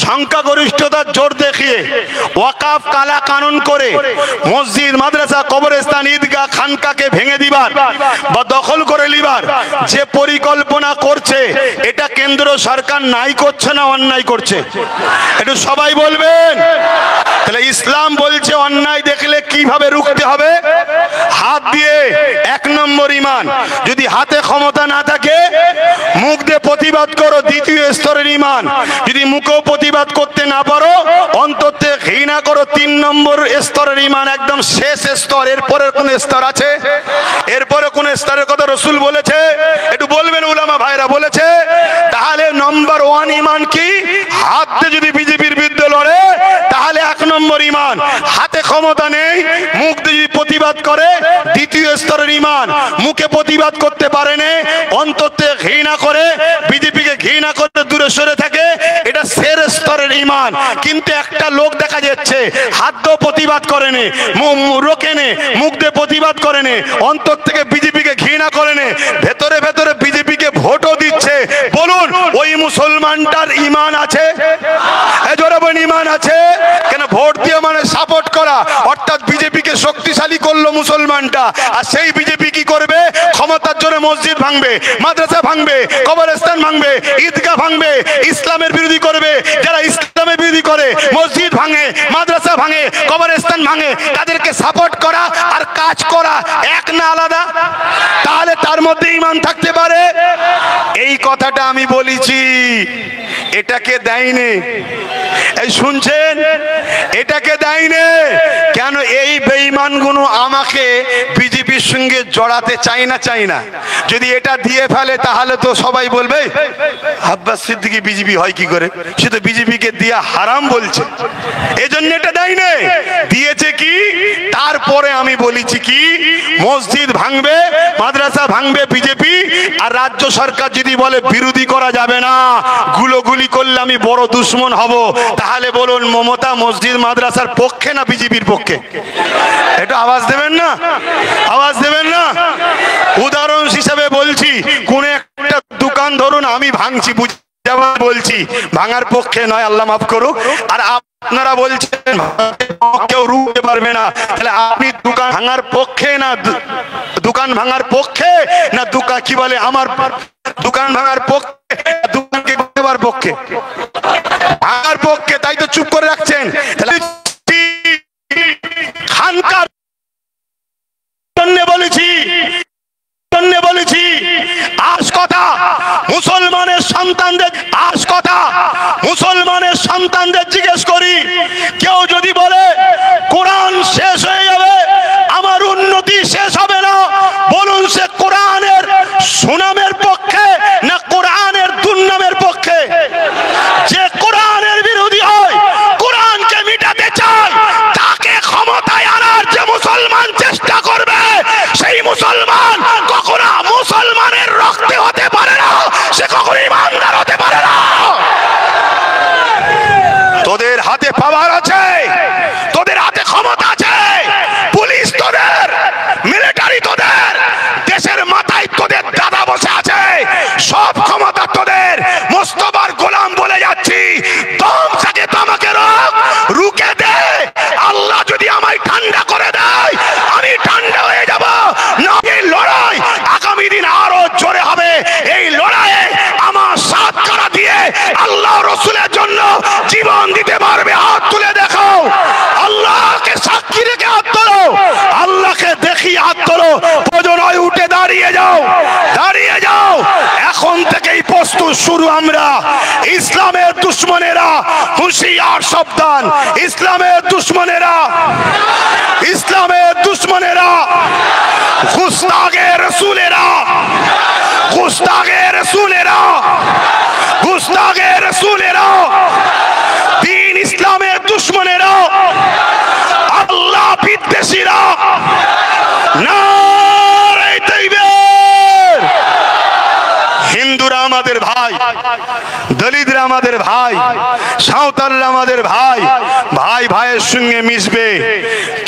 সংখ্যাগরিষ্ঠতার জোর দেখিয়ে ওয়াকাফ কালা কানুন করে মসজিদ, মাদ্রাসা, কবরস্থান, ঈদগাহ, খানকাকে ভেঙে দিবার বা দখল করে নিবার যে পরিকল্পনা করছে, এটা কেন্দ্র সরকার নাই করছে না অন্যায় করছে? একটু সবাই বলবেন। তাহলে ইসলাম বলছে অন্যায় দেখলে কিভাবে রুখতে হবে? হাত দিয়ে। 1 নম্বর ঈমান। যদি হাতে ক্ষমতা না থাকে মুখ দিয়ে প্রতিবাদ করো, 2য় স্তরের ঈমান। যদি মুখেও প্রতিবাদ করতে না পারো অন্তর থেকে ঘৃণা করো, 3 নম্বর স্তরের ঈমান, একদম শেষ স্তর। এরপরে কোন স্তর আছে? এরপরে কোন স্তরের কথা রাসূল বলেছে? একটু বলবেন উলামা ভাইরা বলেছে। তাহলে নম্বর 1 ঈমান কি? হাত দিয়ে যদি বিজেপির বিরুদ্ধে লড়ে তাহলে 1 নম্বর ঈমান। হাতে ক্ষমতা নেই, মুখ দিয়ে যদি প্রতিবাদ করে 2য় স্তরের ঈমান। মুখে প্রতিবাদ করতে পারে না, অন্তর থেকে ঘৃণা করে, বিজেপিকে ঘৃণা করতে দূরে সরে থাকে, এটা শেষ স্তরের ঈমান। কিন্তু একটা লোক দেখা যাচ্ছে হাত দিয়ে প্রতিবাদ করে না, রোকে না, মুখ দিয়ে প্রতিবাদ করে না, অন্তর থেকে বিজেপিকে ঘৃণা করে না, ভেতরে ভেতরে বিজেপিকে ভোটও দিচ্ছে। বলুন ওই মুসলমানটার ঈমান আছে? জোরে বলুন ঈমান আছে? কেন ভোট দিয়ে মানে সাপোর্ট করা, অর্থাৎ বিজেপিকে শক্তিশালী করলো মুসলমানটা। আর সেই বিজেপি কি করবে? ক্ষমতার জন্য মসজিদ ভাঙবে, মাদ্রাসা ভাঙবে, কবরস্থান ভাঙবে, ঈদগাহ ভাঙবে, ইসলামের বিরোধী করবে। যারা ইসলামের বিরোধী করে, মসজিদ ভাঙে, মাদ্রাসা ভাঙে, কবরস্থান ভাঙে, তাদেরকে সাপোর্ট করা আর কাজ করা এক না আলাদা? তাহলে তার মধ্যে ঈমান থাকতে পারে? এই কথাটা আমি বলেছি, এটাকে দেয়নি। এই শুনছেন? এটাকে দেয়নি কেন? এই বেঈমান বেঈমানগুলো আমাকে বিজেপির সঙ্গে জড়াতে চাই না। যদি এটা দিয়ে ফেলে তাহলে তো সবাই বলবে আব্বাস সিদ্দিকী বিজেপি হয় কি করে, সে তো বিজেপিকে দিয়া হারাম বলছে, এজন্য এটা দেয় না। দিয়েছে কি, তারপরে আমি বলেছি কি, মসজিদ ভাঙবে, মাদ্রাসা ভাঙবে বিজেপি, আর রাজ্য সরকার যদি বলে বিরোধী করা যাবে না, গুলোগুলি করলে আমি বড় দুশ্মন হব, তাহলে বলুন মমতা মসজিদ মাদ্রাসার পক্ষে না বিজেপির পক্ষে? একটু আওয়াজ দেবেন না, আওয়াজ দেবেন না। উদাহরণ হিসাবে বলছি, কোন একটা দোকান ধরুন আমি ভাঙছি, বলছি ভাঙার পক্ষে নয়, আল্লাহ মাফ করুক, আর আপনারা বলছেন কেউ রুখতে পারবে না, তাহলে আপনি দোকান ভাঙার পক্ষে না দোকান ভাঙার পক্ষে না দোকান কি বলে আমার দোকান ভাঙার পক্ষে, দোকানকে দেওয়ার পক্ষে? ভাঙার পক্ষে, তাই তো চুপ করে রাখছেন। তাহলে খানকার বলেছি আজ কথা মুসলমানের সন্তানদের জিজ্ঞেস করি, কেউ যদি বলে কোরআন শেষ হয়ে যাবে, আমার উন্নতি শেষ হবে না, বলুন সে কোরআনের সুনামের পক্ষে না কোরআনের দুর্নামের পক্ষে? যে কোরআনের বিরোধী হয়, কোরআনকে মিটাতে চায়, তাকে ক্ষমতায় আনার যে মুসলমান চেষ্টা করবে, সেই মুসলমান কখনো মুসলমানের রক্তে হতে পারে না, সে কখনো ইমানদার হতে পারে না। তোদের হাতে পাওয়ার আছে, তোদের হাতে ক্ষমতা আছে, পুলিশ তোদের, মিলিটারি তোদের, দেশের মাথায় তোদের দাদা বসে আছে, সব ক্ষমতা তোদের। মোস্তফার গোলাম বলে যাচ্ছি, দম থাকে তো আমাকে রুকে দে। আল্লাহ যদি আমায় ঠান্ডা করে দেয়, আমি ঠান্ডা হয়ে যাব না। এই লড়াই আগামী দিন আরো জোরে হবে। এই লড়াইয়ে আমার সাথ করা দিয়ে আল্লাহ রসুলের জন্য জীবন দিতে পারবে, হাত তুলে দেখো। আল্লাহকে সাক্ষী রেখে হাত তোলো, আল্লাহকে দেখি হাত তোলো। প্রয়োজনয় উঠে দাঁড়িয়ে যাও, দাঁড়িয়ে যাও। এখন থেকেই প্রস্তুত শুরু। আমরা ইসলামের দুশ্মনেরা হুঁশিয়ার, সাবধান। ইসলামের দুশ্মনেরা, ইসলামের দুশ্মনেরা, গুস্তাগে রসুলেরা, গুস্তাগে রসুলেরা, গুস্তাগে রসুলেরা, দ্বীন ইসলামের দুশ্মনেরা, আল্লাহ বিদ্বেষীরা, নারে তাকবীর। হিন্দুরা আমাদের ভাই, দলিতরা আমাদের ভাই, সাঁওতালরা আমাদের ভাই, ভাই ভাইয়ের সঙ্গে মিশবে।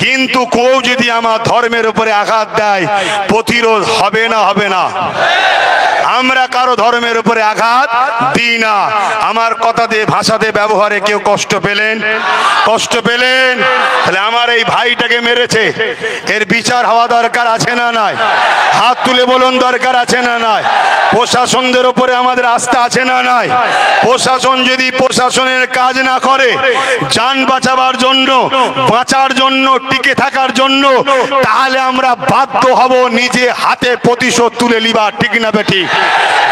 কিন্তু কেউ যদি আমার ধর্মের উপরে আঘাত দেয়, প্রতিরোধ হবে না, হবে না? আমরা কারো ধর্মের উপরে আঘাত দিই না। আমার কথাতে, ভাষাতে, ব্যবহারে কেউ কষ্ট পেলেন, কষ্ট পেলেন, তাহলে আমার এই ভাইটাকে মেরেছে, এর বিচার হওয়া দরকার আছে না নাই? হাত তুলে বলুন, দরকার আছে না নাই? প্রশাসনদের উপরে আমাদের আস্থা আছে না নাই? প্রশাসন যদি প্রশাসনের কাজ না করে, জান বাঁচাবার জন্য, বাঁচার জন্য, টিকে থাকার জন্য, তাহলে আমরা বাধ্য হব নিজে হাতে প্রতিশোধ তুলে নিবা। ঠিক না বেটি?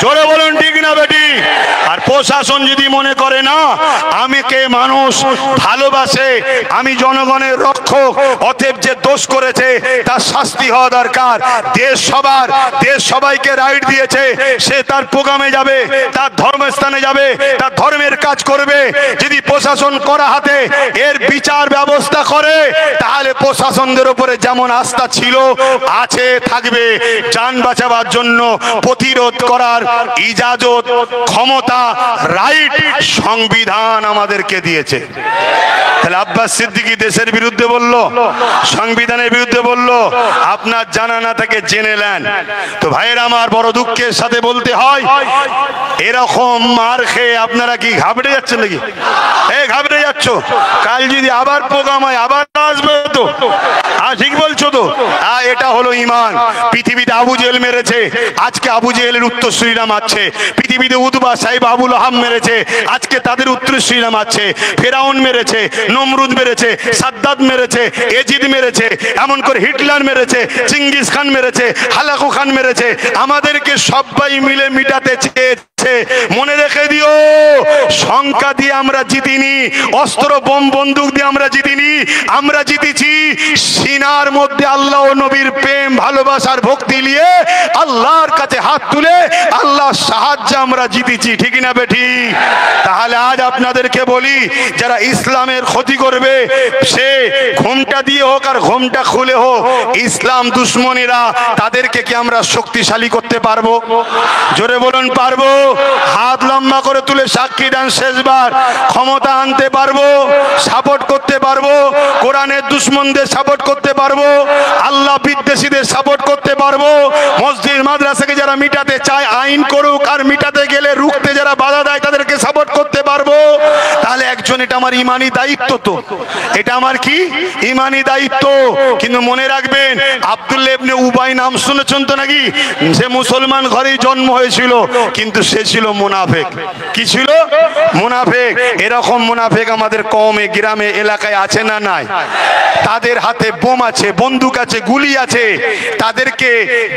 জোরে বলুন, ঠিক না বেটি? আর প্রশাসন যদি মনে করে না আমাকে মানুষ ভালোবাসে, আমি জনগণের রক্ষক, অতএব যে দোষ করেছে তার শাস্তি হওয়া দরকার, দেশ সবার, দেশ সবাইকে রাইট দিয়েছে, সে তার প্রোগ্রামে যাবে, তার ধর্মস্থানে যাবে, তার ধর্মের কাজ করবে। যদি প্রশাসন করা হাতে এর বিচার ব্যবস্থা করে, তাহলে প্রশাসনদের উপরে যেমন আস্থা ছিল, আছে, থাকবে। জান বাঁচাবার জন্য প্রতিরোধ করার ইজাজত, ক্ষমতা, রাইট সংবিধান আমাদেরকে দিয়েছে। তাহলে আব্বাস সিদ্দিকী দেশের বিরুদ্ধে বলল, সংবিধানের বিরুদ্ধে বলল, আপনার জানা না থাকে জেনে নেন। তো ভাইয়ের আমার, বড় দুঃখের সাথে বলতে হয়, এরকম মার খেয়ে আপনারা কি ঘাবড়ে যাচ্ছেন নাকি? এই ঘাবড়ে যাচ্ছ? কাল যদি আবার প্রোগ্রাম হয়, আবার আসবে তো? ঠিক বলছো তো? এটা হলো ইমান। পৃথিবীতে আবু জেহেল মেরেছে, আজকে আবু জেহেলের উত্তরসূরিরা মারছে। পৃথিবীতে উতবা, সাইব, আবুল আহাব মেরেছে, আজকে তাদের উত্তরসূরিরা মারছে। ফেরাউন মেরেছে, নমরুদ মেরেছে, সাদ্দাত মেরেছে, এজিদ মেরেছে, এমন করে হিটলার মেরেছে, চিঙ্গিস খান মেরেছে, হালাকু খান মেরেছে। আমাদেরকে সবাই মিলে মিটাতে চেয়েছে। মনে রেখে দিও, সংখ্যা দিয়ে আমরা জিতিনি, অস্ত্র বোম বন্দুক দিয়ে আমরা জিতিনি, আমরা জিতেছি সিনা সিনার মধ্যে আল্লাহ ও নবীর প্রেম ভালোবাসার ভক্তি নিয়ে আল্লাহর কাছে হাত তুলে আল্লাহর সাহায্য আমরা জিতেছি, ঠিক না বেঠি? তাহলে আজ আপনাদেরকে বলি, যারা ইসলামের ক্ষতি করবে সে ঘুমটা দিয়ে হোক আর ঘুমটা খুলে হোক, ইসলাম দুশ্মনেরা তাদেরকে কি আমরা শক্তিশালী করতে পারবো? জোরে বলুন পারবো? হাত লম্বা করে তুলে সাক্ষী দেন শেষবার। ক্ষমতা আনতে পারবো, সাপোর্ট করতে পারবো, কোরআনের দুশ্মনদের সাপোর্ট করতে পারবো, আল্লাহ বিদ্বেষীদের সাপোর্ট করতে পারবো, মসজিদ মাদ্রাসাকে যারা মিটাতে চায় আইন করুক, আর মিটাতে গেলে রুখতে যারা বাধা দেয় তাদেরকে সাপোর্ট করতে পারবো। তাহলে একজন, এটা আমার ইমানি দায়িত্ব, তো এটা আমার কি ইমানি দায়িত্ব। কিন্তু মনে রাখবেন, আব্দুল্লাহ ইবনে উবাই নাম শুনেছেন তো নাকি? সে মুসলমান ঘরেই জন্ম হয়েছিল, কিন্তু সে ছিল মুনাফিক। কি ছিল? মুনাফিক। এরকম মুনাফিক আমাদের কওমে, গ্রামে, এলাকায় আছে না নাই? তাদের হাতে বোম আছে, বন্দুক আছে, গুলি আছে, তাদেরকে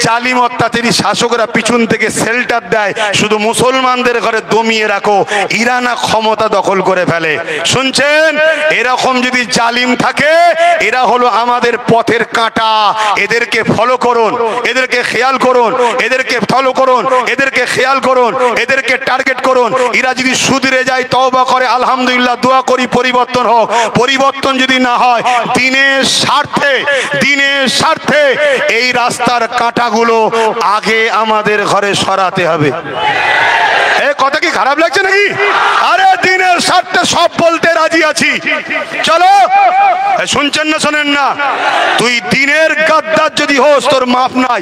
জালিম অত্যাচারী শাসকরা পিছন থেকে শেল্টার দেয়, শুধু মুসলমানদের ঘরে দমিয়ে রাখো, ইরানা ক্ষমতা দখল করে ফেলে। শুনছেন? এরকম যদি জালিম থাকে, এরা হলো আমাদের পথের কাঁটা। এদেরকে ফলো করুন, এদেরকে খেয়াল করুন, এদেরকে ফলো করুন, এদেরকে খেয়াল করুন, এদেরকে টার্গেট করুন। এরা যদি সুধরে যায়, তওবা করে, আলহামদুলিল্লাহ, দোয়া করি পরিবর্তন হোক। পরিবর্তন যদি না হয়, দিনের স্বার্থে, দিনের স্বার্থে এই রাস্তার কাঁটাগুলো আগে আমাদের ঘরে সরাতে হবে। এই কথা কি খারাপ লাগছে নাকি? আরে দিনের স্বার্থে সব বলতে রাজি আছি, চলো। শুনছেন না শোনেন না? তুই দিনের গাদ্দার যদি হোস, তোর মাফ নাই।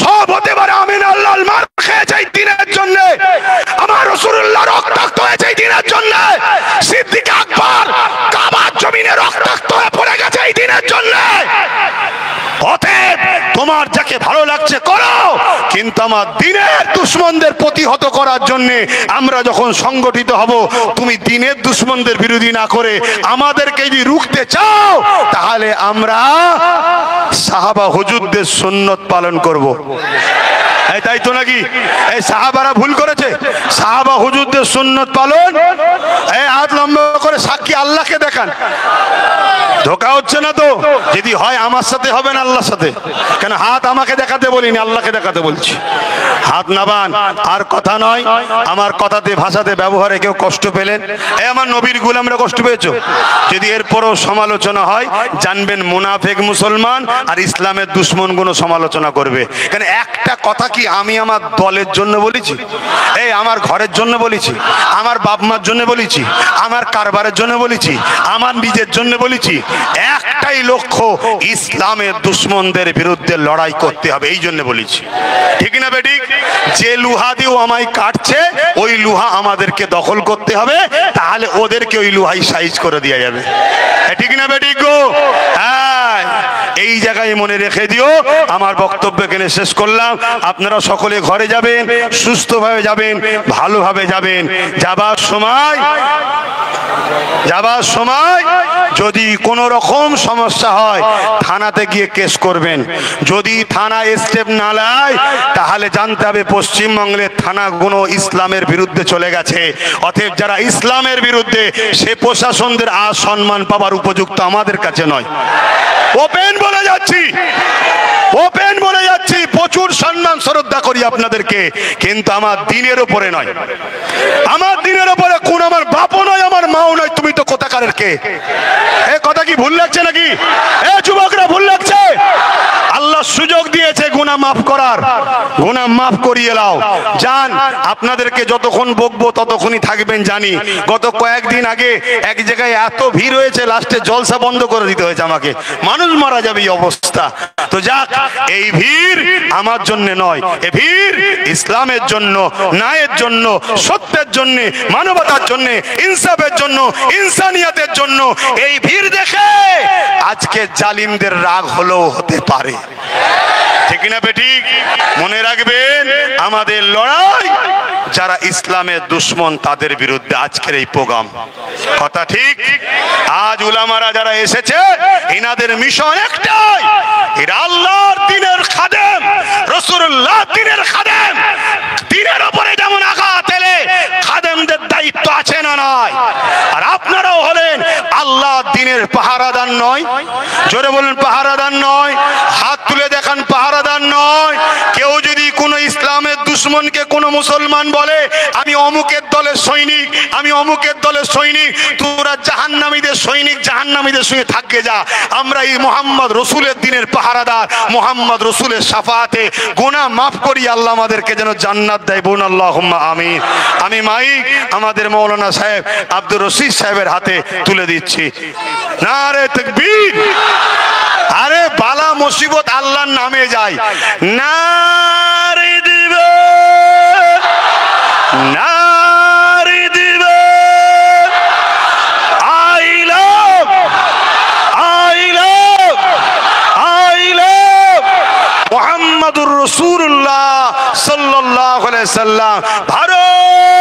সব হতে পারে, আমিন আল্লাহ মার খেয়েছে এই দিনের জন্য, আমার রাসূলুল্লাহ রক্তাক্ত হয়েছে এই দিনের জন্য, সিদ্দিক আকবর কাবার জমিনে রক্তাক্ত হয়ে পড়ে গেছে এই দিনের জন্য। অতএব তোমার যাকে ভালো লাগছে করো, কিন্তু আমার দিনের দুশ্মনদের প্রতিহত করার জন্য আমরা যখন সংগঠিত হব, তুমি দিনের দুশ্মনদের বিরোধী না করে আমাদেরকে যদি রুখতে চাও, তাহলে আমরা সাহাবা হুজুরদের সুন্নত পালন করব। তাই তো নাকি? এই সাহাবারা ভুল করেছে? সাহাবা হুজুরদের সুন্নত পালন, হাত লম্বা করে সাক্ষী আল্লাহকে দেখান। ধোকা হচ্ছে না তো? যদি হয় আমার সাথে হবে না আল্লাহর সাথে। কেন হাত আমাকে দেখাতে বলিনি, আল্লাহকে দেখাতে বলছি। হাত নাবান, আর কথা নয়। আমার কথাতে, ভাষাতে, ব্যবহারে কেউ কষ্ট পেলেন, আমার নবীর গোলামরা কষ্ট পেয়েছো, যদি এরপরও সমালোচনা হয়, জানবেন মুনাফিক মুসলমান আর ইসলামের দুশ্মনগুলো সমালোচনা করবে। কেন একটা কথা কি আমি আমার দলের জন্য বলেছি? আমার ঘরের জন্য বলেছি, আমার বাপ মার জন্য বলেছি, আমার কারবারের জন্য বলেছি, আমার নিজের জন্য বলেছি? একটাই লক্ষ্য, ইসলামের দুশ্মনদের বিরুদ্ধে লড়াই করতে হবে, এই জন্য বলেছি। ঠিক না বেঠিক? যে লুহা দিয়ে আমায় কাটছে, ওই লুহা আমাদেরকে দখল করতে হবে, তাহলে ওদেরকে ওই লুহাই সাইজ করে দেওয়া যাবে। ঠিক না বেঠিক গো? হ্যাঁ, এই জায়গায় মনে রেখে দিও। আমার বক্তব্য এখানে শেষ করলাম। আপনারা সকলে ঘরে যাবেন, সুস্থভাবে যাবেন, ভালোভাবে যাবেন। যাবার সময় যদি কোনো রকম সমস্যা হয়, থানাতে গিয়ে কেস করবেন। যদি থানা স্টেপ না নেয়, তাহলে জানতে হবে পশ্চিমবঙ্গের থানাগুলো ইসলামের বিরুদ্ধে চলে গেছে। অতএব যারা ইসলামের বিরুদ্ধে, সে প্রশাসনদের আর সম্মান পাবার উপযুক্ত আমাদের কাছে নয়। ওপেন বলে যাচ্ছি, ওপেন বলে যাচ্ছি, প্রচুর সম্মান শ্রদ্ধা করি আপনাদেরকে, কিন্তু আমার দিনের উপরে নয়। আমার দিনের উপরে কোন আমার বাপও নয়, আমার মাও নয়। তুমি তো কোথাকারের কে? কথা কি ভুল লাগছে নাকি? যুবকরা ভুল লাগছে? আল্লাহ সুযোগ দিয়েছে গুনাহ মাফ করার, গুনাহ মাফ করিয়ে নাও। জান, আপনাদেরকে যতক্ষণ বকবো ততক্ষণই থাকবেন জানি। গত কয়েকদিন আগে এক জায়গায় এত ভিড় হয়েছে, লাস্টে জলসা বন্ধ করে দিতে হয়েছে আমাকে, মানুষ মারা যাবে এই অবস্থা। তো যাক, এই ভিড় আমার জন্য নয়, এই ভিড় ইসলামের জন্য, ন্যায়ের জন্য, সত্যের জন্য, মানবতার জন্য, ইনসাফের জন্য, ইনসানিয়াতের জন্য। এই ভিড় দেখে আজকে জালিমদের রাগ হলেও হতে পারে। ঠিক না বেঠিক? মনে রাখবেন, আমাদের লড়াই যারা ইসলামের দুশ্মন তাদের বিরুদ্ধে। আজকের এই প্রোগ্রাম কথা ঠিক। আজ উলামারা যারা এসেছে, এনাদের মিশন একটাই, এরা আল্লাহর দ্বীনের খাদেম, রাসূলুল্লাহ দ্বীনের খাদেম। দ্বীনের উপরে যেমন আঘাত এলে খাদেমদের দায়িত্ব আছে না নাই? আর আপনারাও হলেন আল্লাহর দ্বীনের দিনের পাহারাদার নয়? জোরে বলেন পাহারাদার নয়? হাত তুলে দেখান পাহারাদার নয়? কেউ যদি কোনো ইসলামের দুশ্মনকে কোনো মুসলমান বলে আমি অমুকের দলের সৈনিক, আমি অমুকের দলের সৈনিক, তোরা জাহান্নামীদের সৈনিক, জাহান্নামীদের সঙ্গে থাকবে যা। আমরা এই মোহাম্মদ রসুলের দিনের পাহারাদার, মোহাম্মদ রসুলের শাফাতে গুনাহ মাফ করি, আল্লাহ আমাদেরকে যেন জান্নাত দেয়। বোন আল্লাহুম্মা আমিন। আমি মাইক আমাদের মৌলানা সাহেব আব্দুর রশিদ সাহেবের হাতে তুলে দিচ্ছি। নারে তাকবীর। আরে বালা মুসিবত আল্লাহর নামে যায়। নারে দিবে, নারে দিবে। I love, I love, I love মুহাম্মাদুর রাসূলুল্লাহ সাল্লাল্লাহু আলাইহি সাল্লাম। ভারত